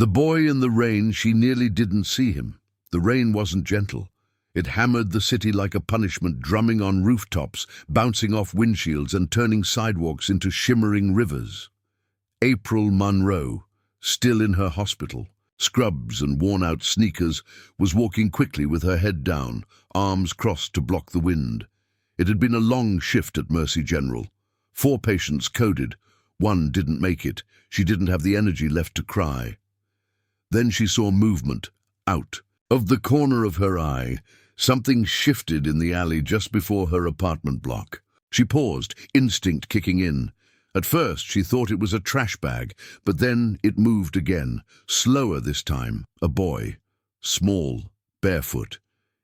The boy in the rain, she nearly didn't see him. The rain wasn't gentle. It hammered the city like a punishment, drumming on rooftops, bouncing off windshields and turning sidewalks into shimmering rivers. April Monroe, still in her hospital, scrubs and worn-out sneakers, was walking quickly with her head down, arms crossed to block the wind. It had been a long shift at Mercy General. 4 patients coded. 1 didn't make it. She didn't have the energy left to cry. Then she saw movement, out. Of the corner of her eye, something shifted in the alley just before her apartment block. She paused, instinct kicking in. At first, she thought it was a trash bag, but then it moved again, slower this time. A boy, small, barefoot.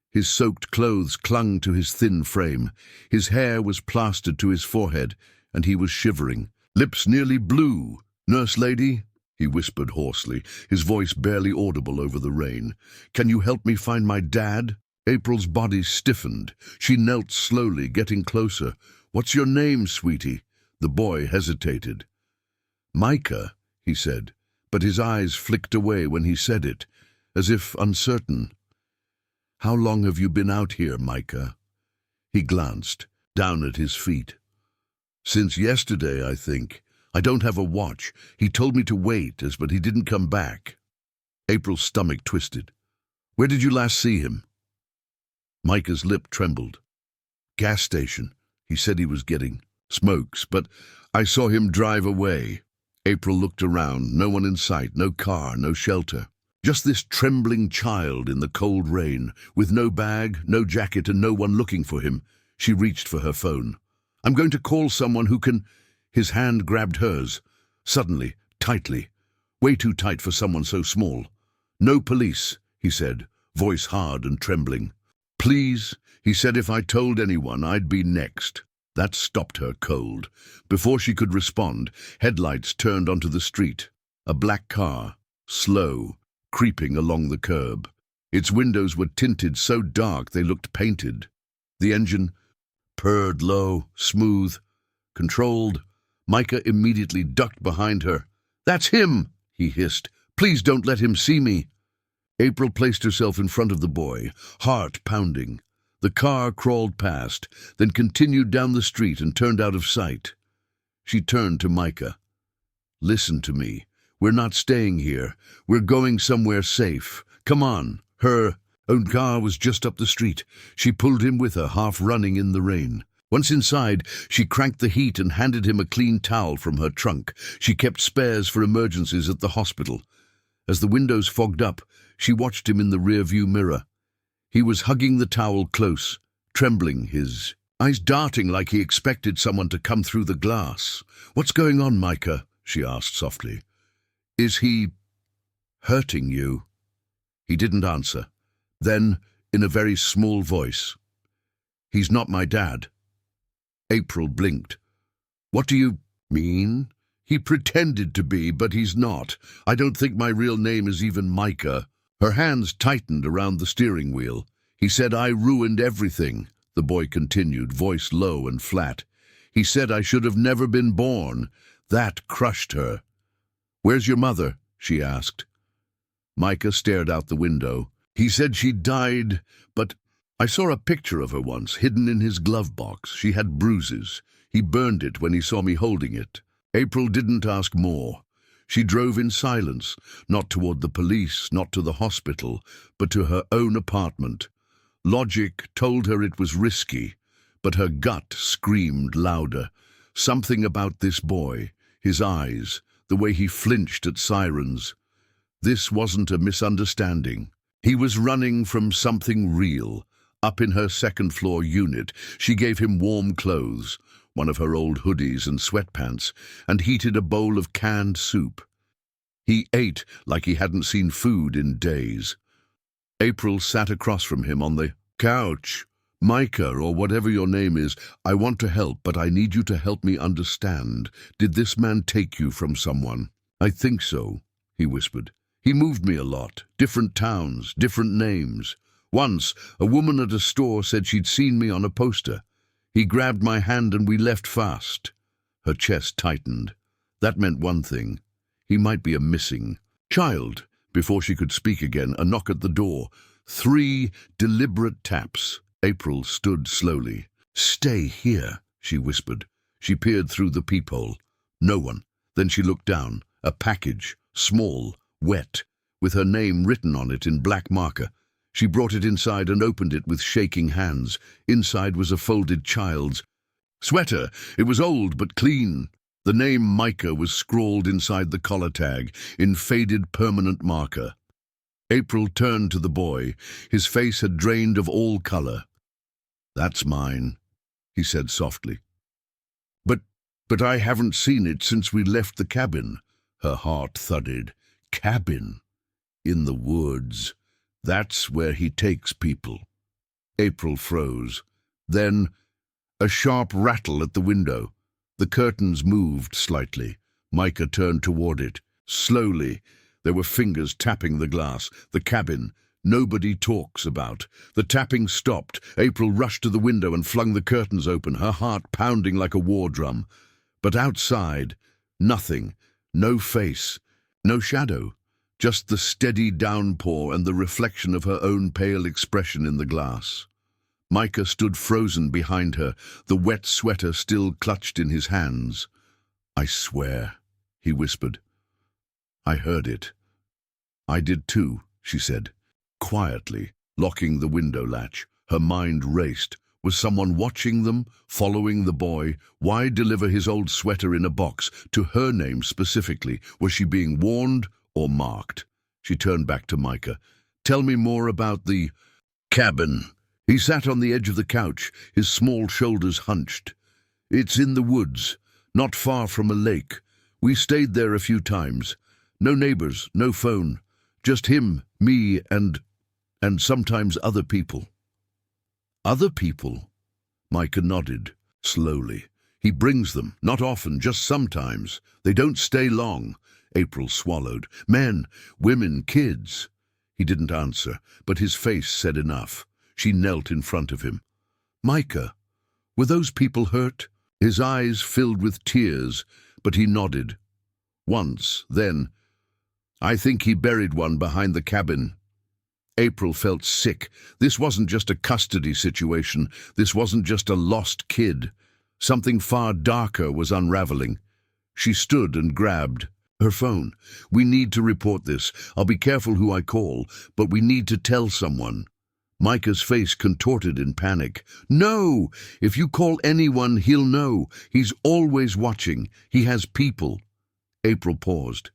His soaked clothes clung to his thin frame. His hair was plastered to his forehead, and he was shivering. Lips nearly blue. "Nurse lady?" he whispered hoarsely, his voice barely audible over the rain. "Can you help me find my dad?" April's body stiffened. She knelt slowly, getting closer. "What's your name, sweetie?" The boy hesitated. "Micah," he said, but his eyes flicked away when he said it, as if uncertain. "How long have you been out here, Micah?" He glanced, down at his feet. "Since yesterday, I think. I don't have a watch. He told me to wait, but he didn't come back." April's stomach twisted. "Where did you last see him?" Micah's lip trembled. "Gas station. He said he was getting smokes, but I saw him drive away." April looked around. No one in sight, no car, no shelter. Just this trembling child in the cold rain, with no bag, no jacket, and no one looking for him. She reached for her phone. "I'm going to call someone who can—" His hand grabbed hers, suddenly, tightly. Way too tight for someone so small. "No police," he said, voice hard and trembling. "Please," he said, "if I told anyone, I'd be next." That stopped her cold. Before she could respond, headlights turned onto the street. A black car, slow, creeping along the curb. Its windows were tinted so dark they looked painted. The engine purred low, smooth, controlled. Micah immediately ducked behind her. "That's him," he hissed. "Please don't let him see me." April placed herself in front of the boy, heart pounding. The car crawled past, then continued down the street and turned out of sight. She turned to Micah. "Listen to me. We're not staying here. We're going somewhere safe. Come on." Her own car was just up the street. She pulled him with her, half running in the rain. Once inside, she cranked the heat and handed him a clean towel from her trunk. She kept spares for emergencies at the hospital. As the windows fogged up, she watched him in the rearview mirror. He was hugging the towel close, trembling, his eyes darting like he expected someone to come through the glass. "What's going on, Micah?" she asked softly. "Is he hurting you?" He didn't answer. Then, in a very small voice, "He's not my dad." April blinked. "What do you mean?" "He pretended to be, but he's not. I don't think my real name is even Micah." Her hands tightened around the steering wheel. "He said I ruined everything," the boy continued, voice low and flat. "He said I should have never been born." That crushed her. "Where's your mother?" she asked. Micah stared out the window. "He said she died, but I saw a picture of her once, hidden in his glove box. She had bruises. He burned it when he saw me holding it." April didn't ask more. She drove in silence, not toward the police, not to the hospital, but to her own apartment. Logic told her it was risky, but her gut screamed louder. Something about this boy, his eyes, the way he flinched at sirens. This wasn't a misunderstanding. He was running from something real. Up in her second-floor unit, she gave him warm clothes, one of her old hoodies and sweatpants, and heated a bowl of canned soup. He ate like he hadn't seen food in days. April sat across from him on the couch. "Micah, or whatever your name is, I want to help, but I need you to help me understand. Did this man take you from someone?" "I think so," he whispered. "He moved me a lot, different towns, different names. Once, a woman at a store said she'd seen me on a poster. He grabbed my hand and we left fast." Her chest tightened. That meant one thing. He might be a missing. Child. Before she could speak again, a knock at the door. 3 deliberate taps. April stood slowly. "Stay here," she whispered. She peered through the peephole. No one. Then she looked down. A package, small, wet, with her name written on it in black marker. She brought it inside and opened it with shaking hands. Inside was a folded child's sweater. It was old but clean. The name Micah was scrawled inside the collar tag in faded permanent marker. April turned to the boy. His face had drained of all color. "That's mine," he said softly. But I haven't seen it since we left the cabin." Her heart thudded. Cabin? In the woods. That's where he takes people. April froze. Then a sharp rattle at the window. The curtains moved slightly. Micah turned toward it. Slowly. There were fingers tapping the glass. The cabin. Nobody talks about. The tapping stopped. April rushed to the window and flung the curtains open, her heart pounding like a war drum. But outside, nothing. No face. No shadow. Just the steady downpour and the reflection of her own pale expression in the glass. Micah stood frozen behind her, the wet sweater still clutched in his hands. "I swear," he whispered. "I heard it." "I did too," she said, quietly, locking the window latch. Her mind raced. Was someone watching them, following the boy? Why deliver his old sweater in a box, to her name specifically? Was she being warned or marked? She turned back to Micah. "Tell me more about the cabin." He sat on the edge of the couch, his small shoulders hunched. "It's in the woods, not far from a lake. We stayed there a few times. No neighbors, no phone. Just him, me, and sometimes other people." "Other people?" Micah nodded, slowly. "He brings them, not often, just sometimes. They don't stay long." April swallowed. "Men, women, kids." He didn't answer, but his face said enough. She knelt in front of him. "Micah, were those people hurt?" His eyes filled with tears, but he nodded. "Once, then. I think he buried one behind the cabin." April felt sick. This wasn't just a custody situation. This wasn't just a lost kid. Something far darker was unraveling. She stood and grabbed her phone. "We need to report this. I'll be careful who I call, but we need to tell someone." Micah's face contorted in panic. "No! If you call anyone, he'll know. He's always watching. He has people." April paused.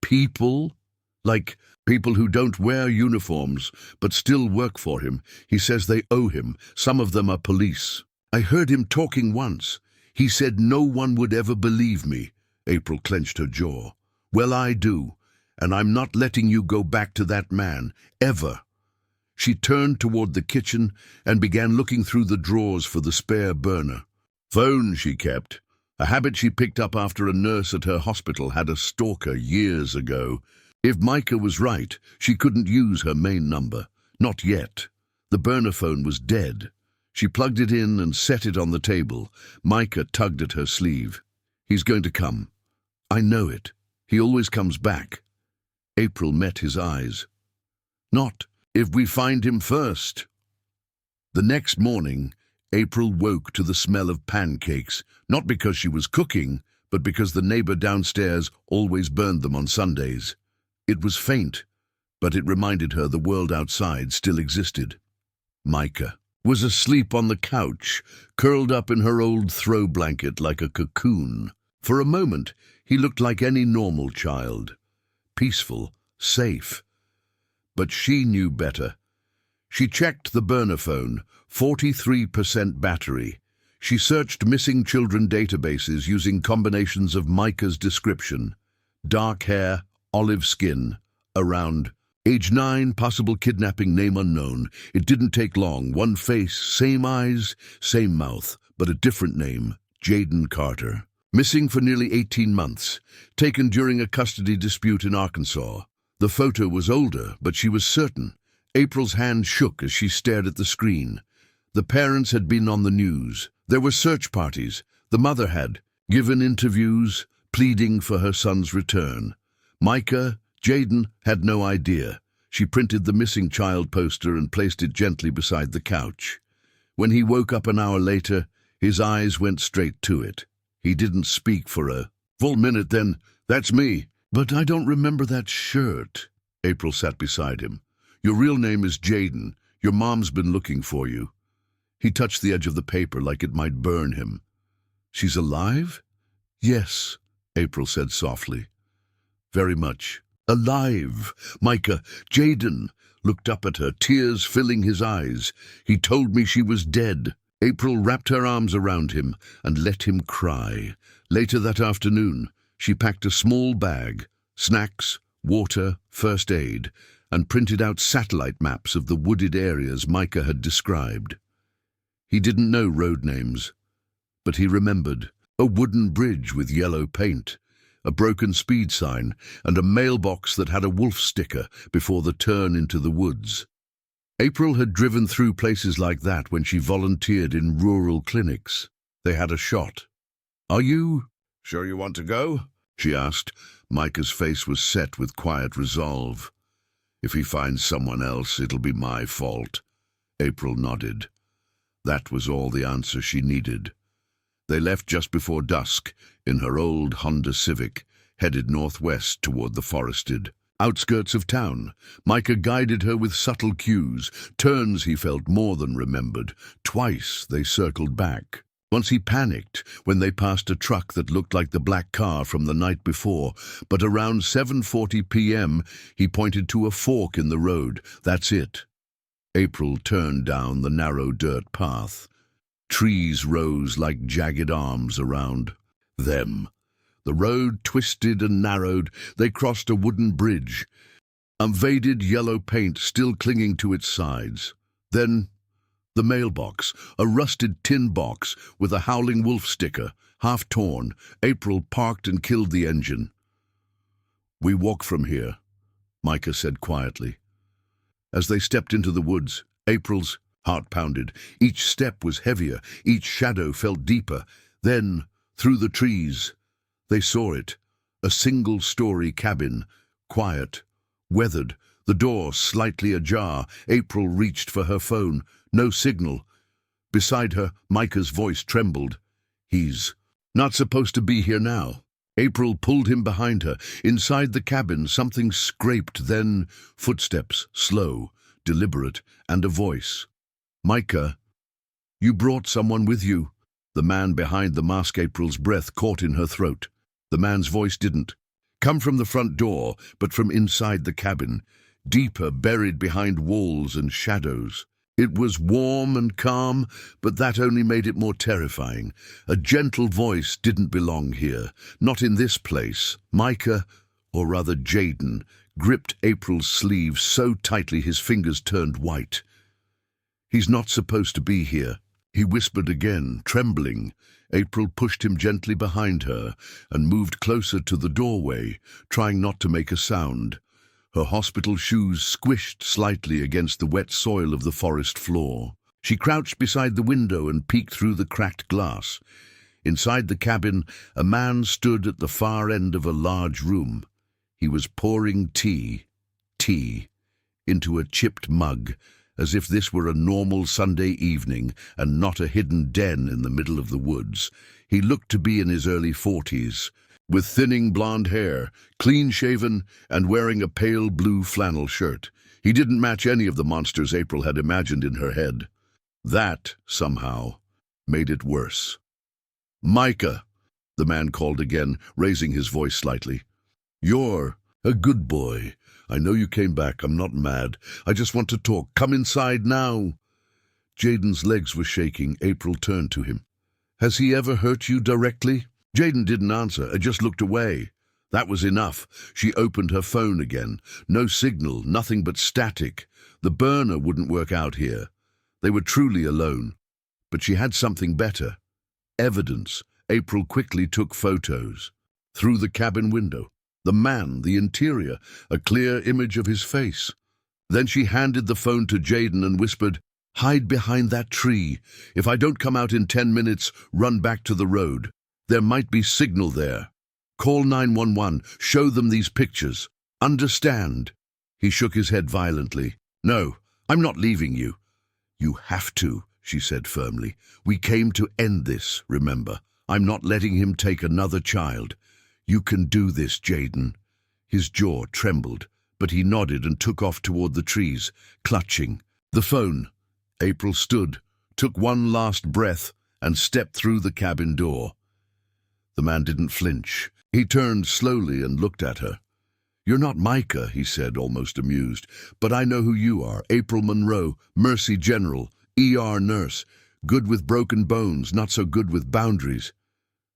"People? Like people who don't wear uniforms, but still work for him. He says they owe him. Some of them are police. I heard him talking once. He said no one would ever believe me." April clenched her jaw. "Well, I do, and I'm not letting you go back to that man, ever." She turned toward the kitchen and began looking through the drawers for the spare burner. Phone she kept. A habit she picked up after a nurse at her hospital had a stalker years ago. If Micah was right, she couldn't use her main number. Not yet. The burner phone was dead. She plugged it in and set it on the table. Micah tugged at her sleeve. "He's going to come. I know it. He always comes back." April met his eyes. "Not if we find him first." The next morning, April woke to the smell of pancakes, not because she was cooking, but because the neighbor downstairs always burned them on Sundays. It was faint, but it reminded her the world outside still existed. Micah was asleep on the couch, curled up in her old throw blanket like a cocoon. For a moment, he looked like any normal child. Peaceful, safe. But she knew better. She checked the burner phone, 43% battery. She searched missing children databases using combinations of Micah's description. Dark hair, olive skin, around. Age 9, possible kidnapping, name unknown. It didn't take long. One face, same eyes, same mouth, but a different name, Jaden Carter. Missing for nearly 18 months. Taken during a custody dispute in Arkansas. The photo was older, but she was certain. April's hand shook as she stared at the screen. The parents had been on the news. There were search parties. The mother had given interviews, pleading for her son's return. Micah Jaden had no idea. She printed the missing child poster and placed it gently beside the couch. When he woke up an hour later, his eyes went straight to it. He didn't speak for a full minute then. "That's me. But I don't remember that shirt." April sat beside him. "Your real name is Jaden. Your mom's been looking for you." He touched the edge of the paper like it might burn him. "She's alive?" "Yes," April said softly. "Very much. Alive. Micah." Jaden looked up at her, tears filling his eyes. "He told me she was dead." April wrapped her arms around him and let him cry. Later that afternoon, she packed a small bag, snacks, water, first aid, and printed out satellite maps of the wooded areas Micah had described. He didn't know road names, but he remembered a wooden bridge with yellow paint, a broken speed sign, and a mailbox that had a wolf sticker before the turn into the woods. April had driven through places like that when she volunteered in rural clinics. They had a shot. "Are you sure you want to go?" she asked. Micah's face was set with quiet resolve. "If he finds someone else, it'll be my fault." April nodded. That was all the answer she needed. They left just before dusk in her old Honda Civic, headed northwest toward the forested outskirts of town. Micah guided her with subtle cues, turns he felt more than remembered. Twice they circled back. Once he panicked when they passed a truck that looked like the black car from the night before, but around 7:40 p.m. he pointed to a fork in the road. "That's it." April turned down the narrow dirt path. Trees rose like jagged arms around them. The road twisted and narrowed. They crossed a wooden bridge, unfaded yellow paint still clinging to its sides. Then the mailbox, a rusted tin box with a howling wolf sticker, half torn. April parked and killed the engine. "We walk from here," Micah said quietly. As they stepped into the woods, April's heart pounded. Each step was heavier, each shadow felt deeper. Then, through the trees, they saw it, a single-story cabin, quiet, weathered, the door slightly ajar. April reached for her phone. No signal. Beside her, Micah's voice trembled. "He's not supposed to be here now." April pulled him behind her. Inside the cabin, something scraped, then footsteps, slow, deliberate, and a voice. "Micah, you brought someone with you." The man behind the mask. April's breath caught in her throat. The man's voice didn't come from the front door, but from inside the cabin, deeper, buried behind walls and shadows. It was warm and calm, but that only made it more terrifying. A gentle voice didn't belong here, not in this place. Micah, or rather Jaden, gripped April's sleeve so tightly his fingers turned white. "He's not supposed to be here," he whispered again, trembling. April pushed him gently behind her and moved closer to the doorway, trying not to make a sound. Her hospital shoes squished slightly against the wet soil of the forest floor. She crouched beside the window and peeked through the cracked glass. Inside the cabin, a man stood at the far end of a large room. He was pouring tea, into a chipped mug, as if this were a normal Sunday evening and not a hidden den in the middle of the woods. He looked to be in his early 40s, with thinning blonde hair, clean-shaven, and wearing a pale blue flannel shirt. He didn't match any of the monsters April had imagined in her head. That, somehow, made it worse. "Micah," the man called again, raising his voice slightly. "You're a good boy. I know you came back. I'm not mad. I just want to talk. Come inside now." Jaden's legs were shaking. April turned to him. "Has he ever hurt you directly?" Jaden didn't answer. He just looked away. That was enough. She opened her phone again. No signal, nothing but static. The burner wouldn't work out here. They were truly alone. But she had something better. Evidence. April quickly took photos. Through the cabin window. The man, the interior, a clear image of his face. Then she handed the phone to Jaden and whispered, "Hide behind that tree. If I don't come out in 10 minutes, run back to the road. There might be signal there. Call 911. Show them these pictures." Understand? He shook his head violently. No, I'm not leaving you. You have to, she said firmly. We came to end this, remember. I'm not letting him take another child. You can do this, Jaden. His jaw trembled, but he nodded and took off toward the trees, clutching. The phone. April stood, took one last breath, and stepped through the cabin door. The man didn't flinch. He turned slowly and looked at her. You're not Micah, he said, almost amused, but I know who you are. April Monroe, Mercy General, ER nurse, good with broken bones, not so good with boundaries.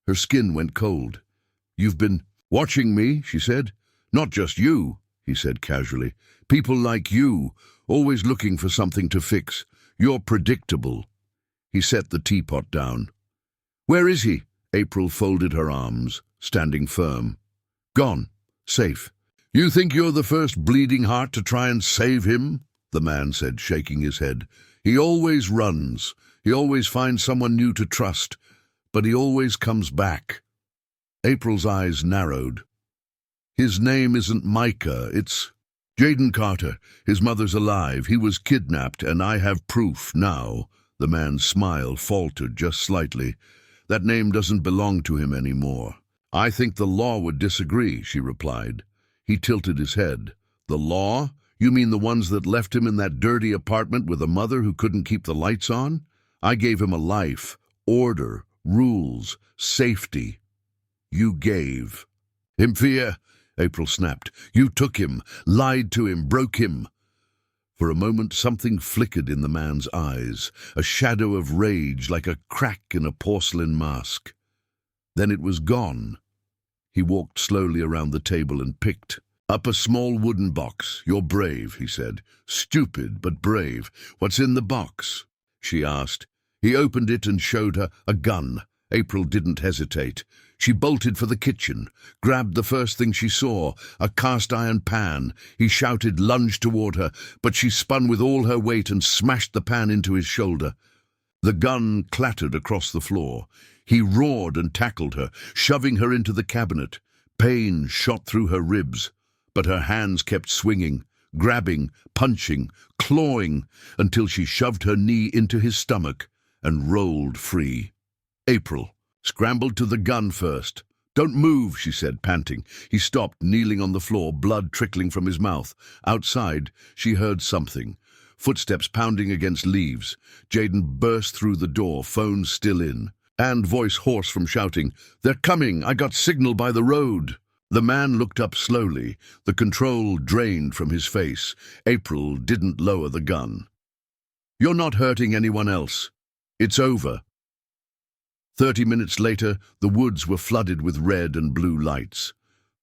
Her skin went cold. You've been watching me, she said. Not just you, he said casually. People like you, always looking for something to fix. You're predictable. He set the teapot down. Where is he? April folded her arms, standing firm. Gone. Safe. You think you're the first bleeding heart to try and save him? The man said, shaking his head. He always runs. He always finds someone new to trust. But he always comes back. April's eyes narrowed. His name isn't Micah, it's Jaden Carter. His mother's alive. He was kidnapped, and I have proof now. The man's smile faltered just slightly. That name doesn't belong to him anymore. I think the law would disagree, she replied. He tilted his head. The law? You mean the ones that left him in that dirty apartment with a mother who couldn't keep the lights on? I gave him a life, order, rules, safety. You gave him fear, April snapped. You took him, lied to him, broke him. For a moment something flickered in the man's eyes, a shadow of rage like a crack in a porcelain mask. Then it was gone. He walked slowly around the table and picked up a small wooden box. You're brave, he said. Stupid, but brave. What's in the box? She asked. He opened it and showed her a gun. April didn't hesitate. She bolted for the kitchen, grabbed the first thing she saw, a cast-iron pan. He shouted, lunged toward her, but she spun with all her weight and smashed the pan into his shoulder. The gun clattered across the floor. He roared and tackled her, shoving her into the cabinet. Pain shot through her ribs, but her hands kept swinging, grabbing, punching, clawing, until she shoved her knee into his stomach and rolled free. April scrambled to the gun first. Don't move, she said, panting. He stopped, kneeling on the floor, blood trickling from his mouth. Outside, she heard something. Footsteps pounding against leaves. Jaden burst through the door, phone still in. And voice hoarse from shouting, They're coming! I got signal by the road! The man looked up slowly, the control drained from his face. April didn't lower the gun. You're not hurting anyone else. It's over. 30 minutes later, the woods were flooded with red and blue lights.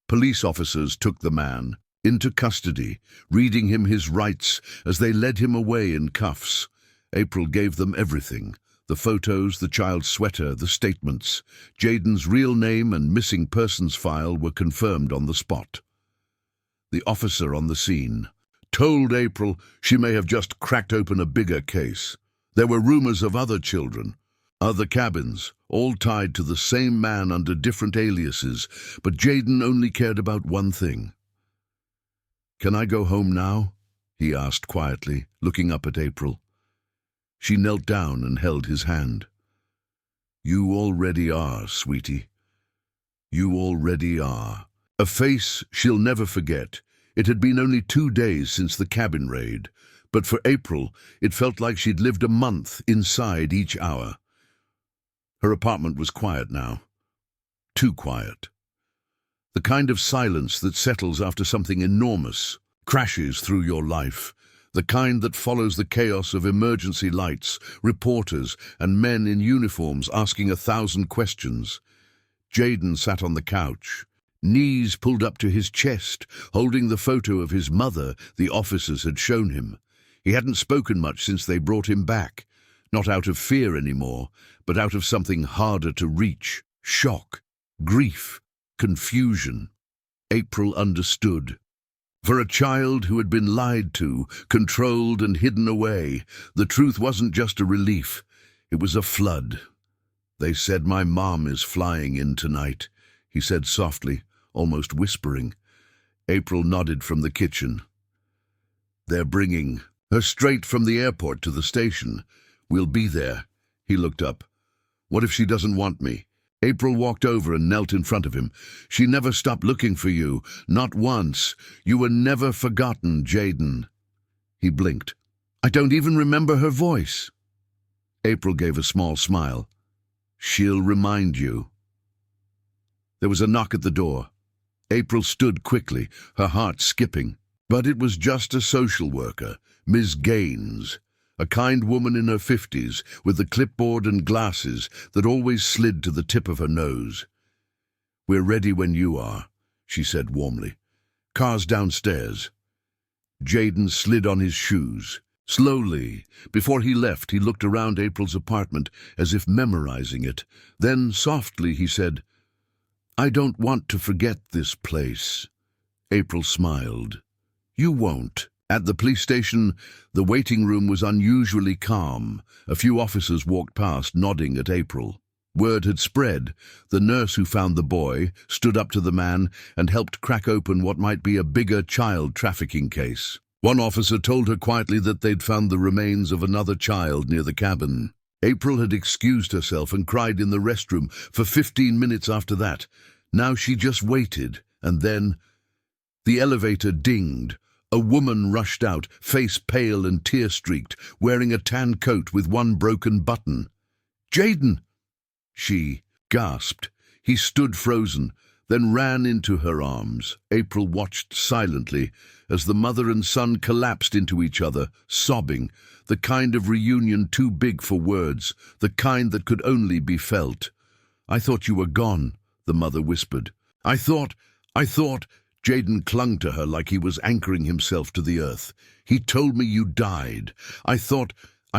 Police officers took the man into custody, reading him his rights as they led him away in cuffs. April gave them everything. The photos, the child's sweater, the statements. Jaden's real name and missing persons file were confirmed on the spot. The officer on the scene told April she may have just cracked open a bigger case. There were rumors of other children, other cabins, all tied to the same man under different aliases, but Jaden only cared about one thing. Can I go home now? He asked quietly, looking up at April. She knelt down and held his hand. You already are, sweetie. You already are. A face she'll never forget. It had been only 2 days since the cabin raid, but for April it felt like she'd lived a month inside each hour. Her apartment was quiet now. Too quiet. The kind of silence that settles after something enormous crashes through your life. The kind that follows the chaos of emergency lights, reporters, and men in uniforms asking 1,000 questions. Jaden sat on the couch, knees pulled up to his chest, holding the photo of his mother the officers had shown him. He hadn't spoken much since they brought him back, not out of fear anymore, but out of something harder to reach. Shock, grief, confusion. April understood. For a child who had been lied to, controlled and hidden away, the truth wasn't just a relief, it was a flood. They said my mom is flying in tonight, he said softly, almost whispering. April nodded from the kitchen. They're bringing her straight from the airport to the station. We'll be there. He looked up. What if she doesn't want me? April walked over and knelt in front of him. She never stopped looking for you, not once. You were never forgotten, Jaden. He blinked. I don't even remember her voice. April gave a small smile. She'll remind you. There was a knock at the door. April stood quickly, her heart skipping. But it was just a social worker, Miss Gaines, a kind woman in her 50s, with the clipboard and glasses that always slid to the tip of her nose. We're ready when you are, she said warmly. Car's downstairs. Jaden slid on his shoes. Slowly, before he left, he looked around April's apartment as if memorizing it. Then, softly, he said, I don't want to forget this place. April smiled. You won't. At the police station, the waiting room was unusually calm. A few officers walked past, nodding at April. Word had spread. The nurse who found the boy stood up to the man and helped crack open what might be a bigger child trafficking case. One officer told her quietly that they'd found the remains of another child near the cabin. April had excused herself and cried in the restroom for 15 minutes after that. Now she just waited, and then the elevator dinged. A woman rushed out, face pale and tear-streaked, wearing a tan coat with one broken button. Jaden! She gasped. He stood frozen, then ran into her arms. April watched silently as the mother and son collapsed into each other, sobbing, the kind of reunion too big for words, the kind that could only be felt. I thought you were gone, the mother whispered. I thought... Jaden clung to her like he was anchoring himself to the earth. He told me you died. I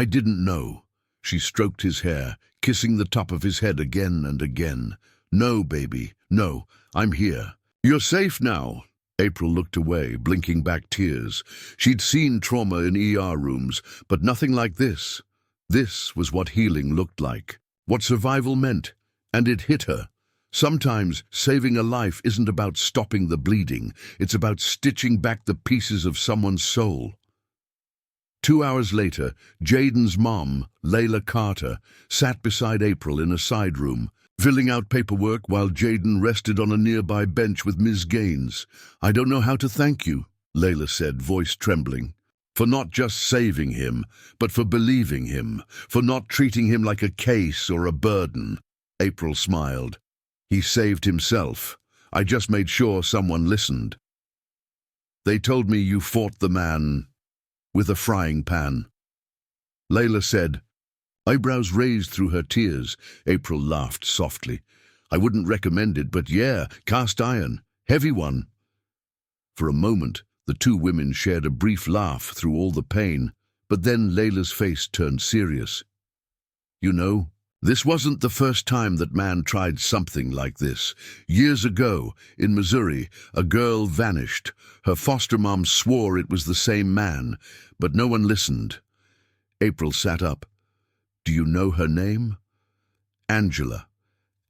didn't know. She stroked his hair, kissing the top of his head again and again. No, baby, no, I'm here. You're safe now. April looked away, blinking back tears. She'd seen trauma in ER rooms, but nothing like this. This was what healing looked like, what survival meant, and it hit her. Sometimes saving a life isn't about stopping the bleeding. It's about stitching back the pieces of someone's soul. 2 hours later, Jaden's mom, Layla Carter, sat beside April in a side room, filling out paperwork while Jaden rested on a nearby bench with Ms. Gaines. I don't know how to thank you, Layla said, voice trembling, for not just saving him, but for believing him, for not treating him like a case or a burden. April smiled. He saved himself. I just made sure someone listened. They told me you fought the man with a frying pan. Layla said, eyebrows raised through her tears. April laughed softly. I wouldn't recommend it, but yeah, cast iron, heavy one. For a moment, the two women shared a brief laugh through all the pain, but then Layla's face turned serious. You know, this wasn't the first time that man tried something like this. Years ago, in Missouri, a girl vanished. Her foster mom swore it was the same man, but no one listened. April sat up. Do you know her name? Angela.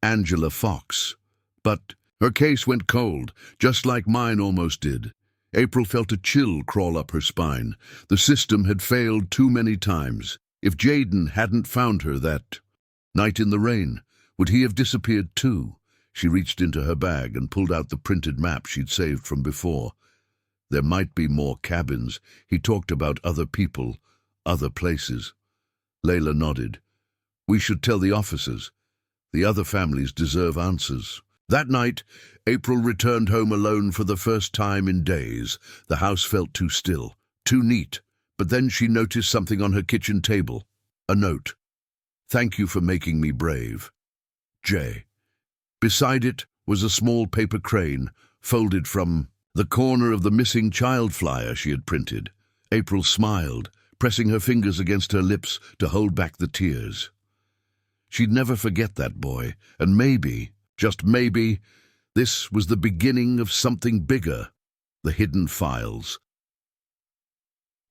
Angela Fox. But her case went cold, just like mine almost did. April felt a chill crawl up her spine. The system had failed too many times. If Jaden hadn't found her that night in the rain, would he have disappeared too? She reached into her bag and pulled out the printed map she'd saved from before. There might be more cabins. He talked about other people, other places. Layla nodded. We should tell the officers. The other families deserve answers. That night, April returned home alone for the first time in days. The house felt too still, too neat. But then she noticed something on her kitchen table. A note. Thank you for making me brave. J. Beside it was a small paper crane, folded from the corner of the missing child flyer she had printed. April smiled, pressing her fingers against her lips to hold back the tears. She'd never forget that boy, and maybe, just maybe, this was the beginning of something bigger, the hidden files.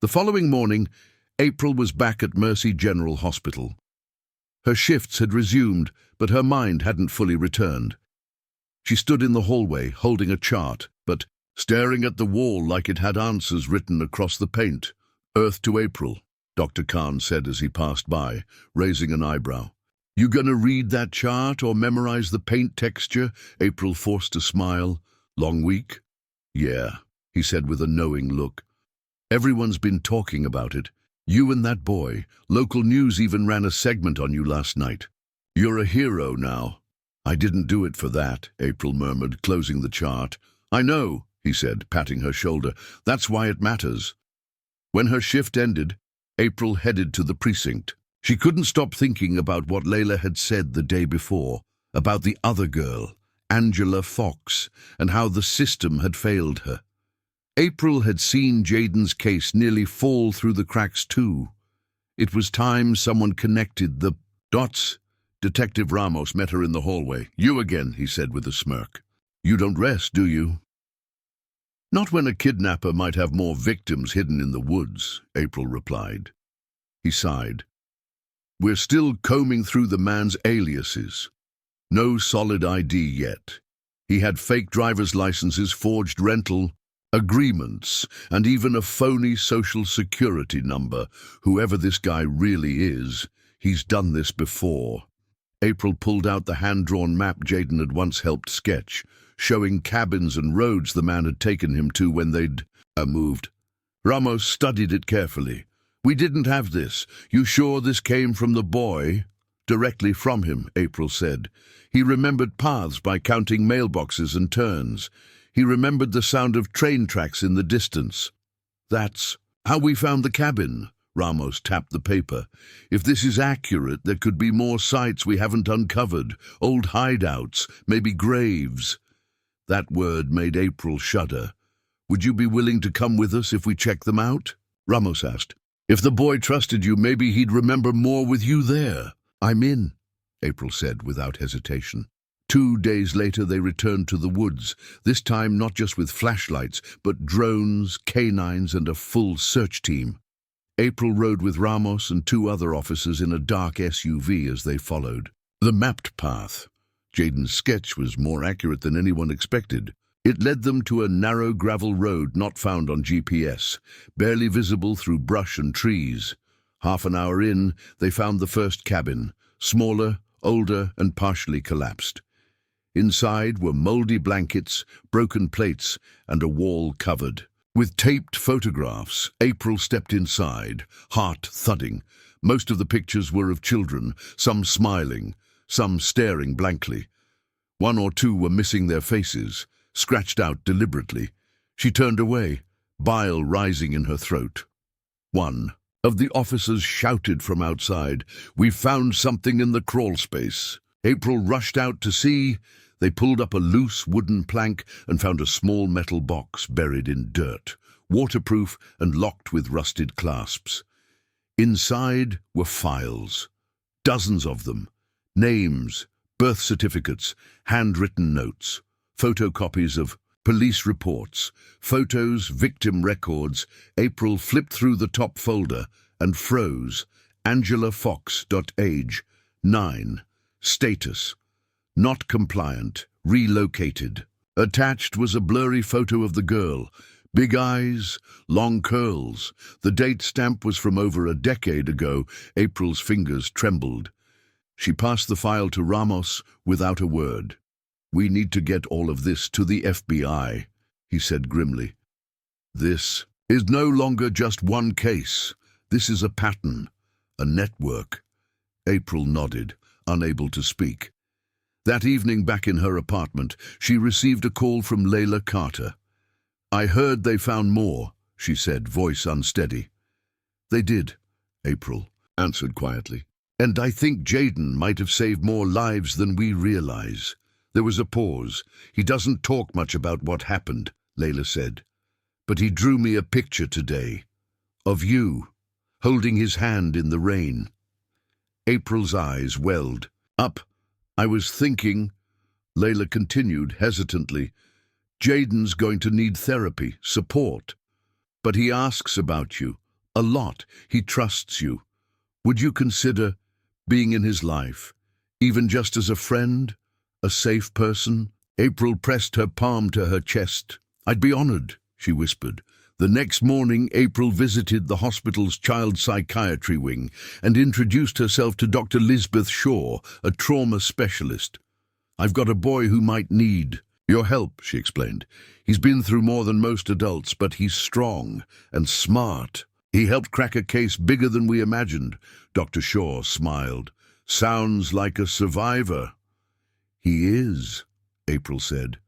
The following morning, April was back at Mercy General Hospital. Her shifts had resumed, but her mind hadn't fully returned. She stood in the hallway, holding a chart, but staring at the wall like it had answers written across the paint. "Earth to April," Dr. Khan said as he passed by, raising an eyebrow. "You gonna read that chart or memorize the paint texture?" April forced a smile. "Long week?" "Yeah," he said with a knowing look. "Everyone's been talking about it. You and that boy. Local news even ran a segment on you last night. You're a hero now." "I didn't do it for that," April murmured, closing the chart. "I know," he said, patting her shoulder. "That's why it matters." When her shift ended, April headed to the precinct. She couldn't stop thinking about what Layla had said the day before, about the other girl, Angela Fox, and how the system had failed her. April had seen Jaden's case nearly fall through the cracks too. It was time someone connected the dots. Detective Ramos met her in the hallway. "You again," he said with a smirk. "You don't rest, do you?" "Not when a kidnapper might have more victims hidden in the woods," April replied. He sighed. "We're still combing through the man's aliases. No solid ID yet. He had fake driver's licenses, forged rental agreements, and even a phony social security number. Whoever this guy really is, he's done this before." April pulled out the hand-drawn map Jaden had once helped sketch, showing cabins and roads the man had taken him to when they'd moved. Ramos studied it carefully. "We didn't have this. You sure this came from the boy?" "Directly from him," April said. "He remembered paths by counting mailboxes and turns. He remembered the sound of train tracks in the distance." "That's how we found the cabin." Ramos tapped the paper. "If this is accurate, there could be more sites we haven't uncovered. Old hideouts, maybe graves." That word made April shudder. "Would you be willing to come with us if we check them out?" Ramos asked. "If the boy trusted you, maybe he'd remember more with you there." "I'm in," April said without hesitation. 2 days later they returned to the woods, this time not just with flashlights, but drones, canines, and a full search team. April rode with Ramos and 2 other officers in a dark SUV as they followed. The mapped path. Jaden's sketch was more accurate than anyone expected. It led them to a narrow gravel road not found on GPS, barely visible through brush and trees. Half an hour in, they found the first cabin, smaller, older, and partially collapsed. Inside were moldy blankets, broken plates, and a wall covered. With taped photographs, April stepped inside, heart thudding. Most of the pictures were of children, some smiling, some staring blankly. 1 or 2 were missing their faces, scratched out deliberately. She turned away, bile rising in her throat. One of the officers shouted from outside, "We've found something in the crawl space." April rushed out to see. They pulled up a loose wooden plank and found a small metal box buried in dirt, waterproof and locked with rusted clasps. Inside were files, dozens of them, names, birth certificates, handwritten notes, photocopies of police reports, photos, victim records. April flipped through the top folder and froze. Angela Fox. Age 9. Status: not compliant, relocated. Attached was a blurry photo of the girl. Big eyes, long curls. The date stamp was from over a decade ago. April's fingers trembled. She passed the file to Ramos without a word. "We need to get all of this to the FBI," he said grimly. "This is no longer just one case. This is a pattern, a network." April nodded, unable to speak. That evening back in her apartment, she received a call from Layla Carter. "I heard they found more," she said, voice unsteady. "They did," April answered quietly. "And I think Jaden might have saved more lives than we realize." There was a pause. "He doesn't talk much about what happened," Layla said. "But he drew me a picture today. Of you, holding his hand in the rain." April's eyes welled up. "I was thinking," Layla continued hesitantly, "Jaden's going to need therapy, support. But he asks about you, a lot. He trusts you. Would you consider being in his life, even just as a friend, a safe person?" April pressed her palm to her chest. I'd be honored, she whispered. The next morning, April visited the hospital's child psychiatry wing and introduced herself to Dr. Lisbeth Shaw, a trauma specialist. I've got a boy who might need your help, she explained. He's been through more than most adults, but he's strong and smart. He helped crack a case bigger than we imagined. Dr. Shaw smiled. Sounds like a survivor. He is, April said.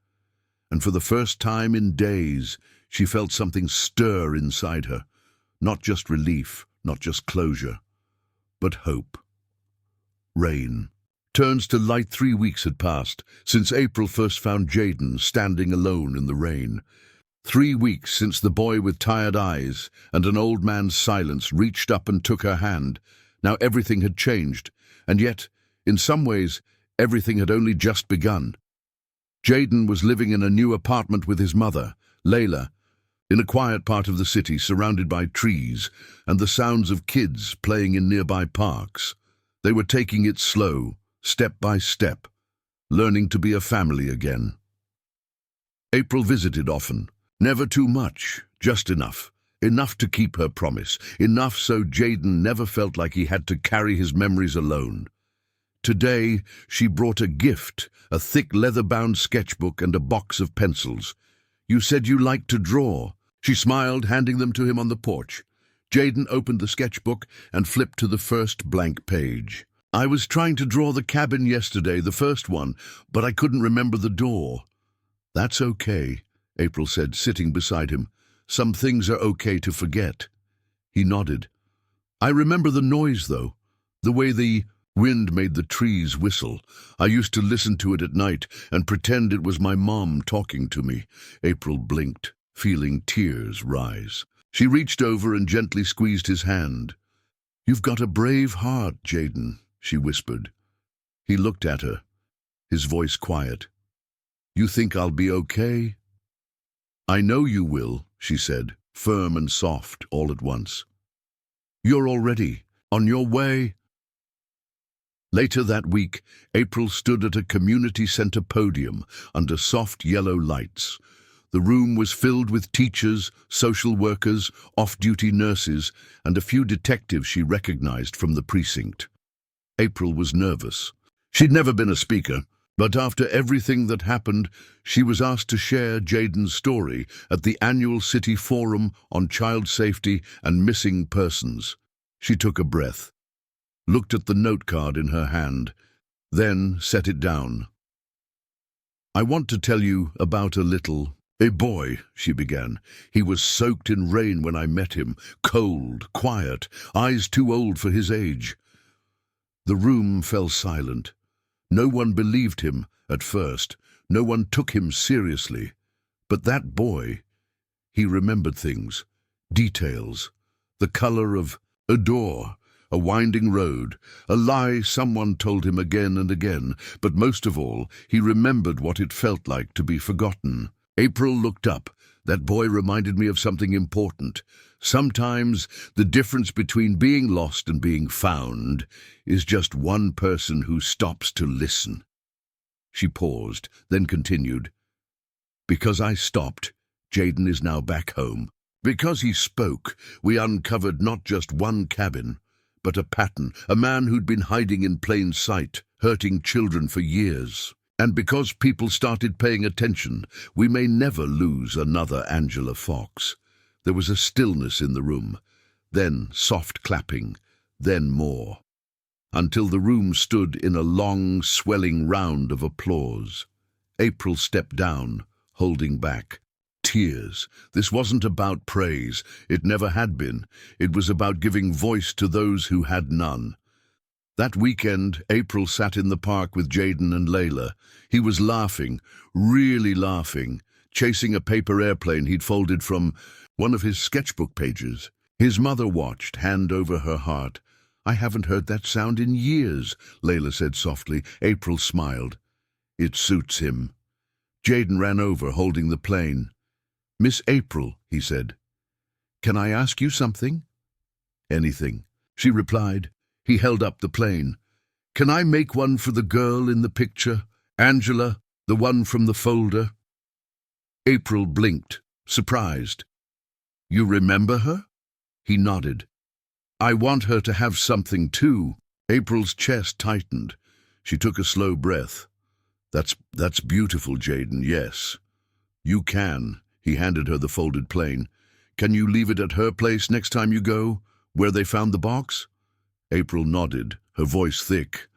And for the first time in days, she felt something stir inside her. Not just relief, not just closure, but hope. Rain. Turns to light. 3 weeks had passed since April first found Jaden standing alone in the rain. 3 weeks since the boy with tired eyes and an old man's silence reached up and took her hand. Now everything had changed, and yet, in some ways, everything had only just begun. Jaden was living in a new apartment with his mother, Layla, in a quiet part of the city surrounded by trees and the sounds of kids playing in nearby parks. They were taking it slow, step by step, learning to be a family again. April visited often. Never too much, just enough. Enough to keep her promise. Enough so Jaden never felt like he had to carry his memories alone. Today, she brought a gift, a thick leather-bound sketchbook and a box of pencils. You said you liked to draw. She smiled, handing them to him on the porch. Jaden opened the sketchbook and flipped to the first blank page. I was trying to draw the cabin yesterday, the first one, but I couldn't remember the door. That's okay, April said, sitting beside him. Some things are okay to forget. He nodded. I remember the noise, though, the way the wind made the trees whistle. I used to listen to it at night and pretend it was my mom talking to me. April blinked, feeling tears rise. She reached over and gently squeezed his hand. You've got a brave heart, Jaden, she whispered. He looked at her, his voice quiet. You think I'll be okay? I know you will, she said, firm and soft all at once. You're already on your way. Later that week, April stood at a community center podium under soft yellow lights. The room was filled with teachers, social workers, off-duty nurses, and a few detectives she recognized from the precinct. April was nervous. She'd never been a speaker, but after everything that happened, she was asked to share Jaden's story at the annual City Forum on Child Safety and Missing Persons. She took a breath, looked at the note card in her hand, then set it down. I want to tell you about a boy, she began. He was soaked in rain when I met him, cold, quiet, eyes too old for his age. The room fell silent. No one believed him at first. No one took him seriously. But that boy, he remembered things, details, the color of a door, a winding road, a lie someone told him again and again, but most of all, he remembered what it felt like to be forgotten. April looked up. That boy reminded me of something important. Sometimes the difference between being lost and being found is just one person who stops to listen. She paused, then continued. Because I stopped, Jaden is now back home. Because he spoke, we uncovered not just one cabin, but a pattern, a man who'd been hiding in plain sight, hurting children for years. And because people started paying attention, we may never lose another Angela Fox. There was a stillness in the room, then soft clapping, then more, until the room stood in a long, swelling round of applause. April stepped down, holding back. Tears. This wasn't about praise. It never had been. It was about giving voice to those who had none. That weekend, April sat in the park with Jaden and Layla. He was laughing, really laughing, chasing a paper airplane he'd folded from one of his sketchbook pages. His mother watched, hand over her heart. I haven't heard that sound in years, Layla said softly. April smiled. It suits him. Jaden ran over, holding the plane. Miss April, he said. Can I ask you something? Anything, she replied. He held up the plane. Can I make one for the girl in the picture? Angela, the one from the folder? April blinked, surprised. You remember her? He nodded. I want her to have something too. April's chest tightened. She took a slow breath. That's beautiful, Jaden, yes. You can. He handed her the folded plane. Can you leave it at her place next time you go, where they found the box? April nodded, her voice thick.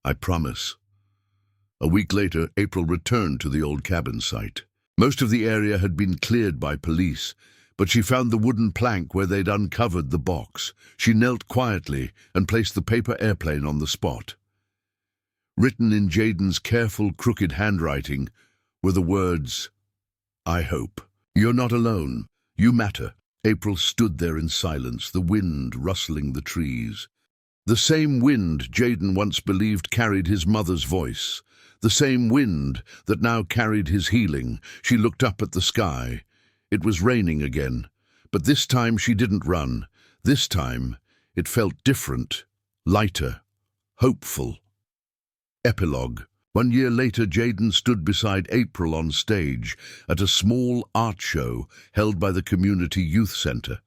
I promise. A week later, April returned to the old cabin site. Most of the area had been cleared by police, but she found the wooden plank where they'd uncovered the box. She knelt quietly and placed the paper airplane on the spot. Written in Jaden's careful, crooked handwriting were the words, I hope. You're not alone. You matter. April stood there in silence, the wind rustling the trees. The same wind Jaden once believed carried his mother's voice. The same wind that now carried his healing. She looked up at the sky. It was raining again, but this time she didn't run. This time it felt different, lighter, hopeful. Epilogue. 1 year later, Jaden stood beside April on stage at a small art show held by the Community Youth Center.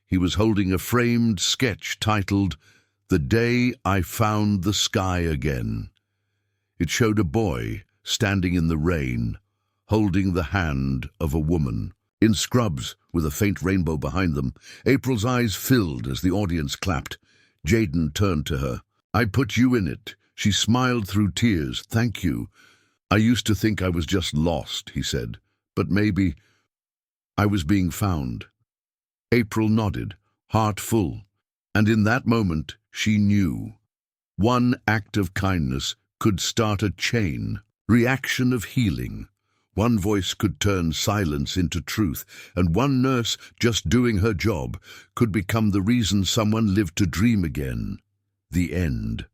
He was holding a framed sketch titled, The Day I Found the Sky Again. It showed a boy standing in the rain, holding the hand of a woman. In scrubs, with a faint rainbow behind them, April's eyes filled as the audience clapped. Jaden turned to her. I put you in it. She smiled through tears. Thank you. I used to think I was just lost, he said, but maybe I was being found. April nodded, heart full, and in that moment she knew. One act of kindness could start a chain, reaction of healing. One voice could turn silence into truth, and one nurse just doing her job could become the reason someone lived to dream again. The end.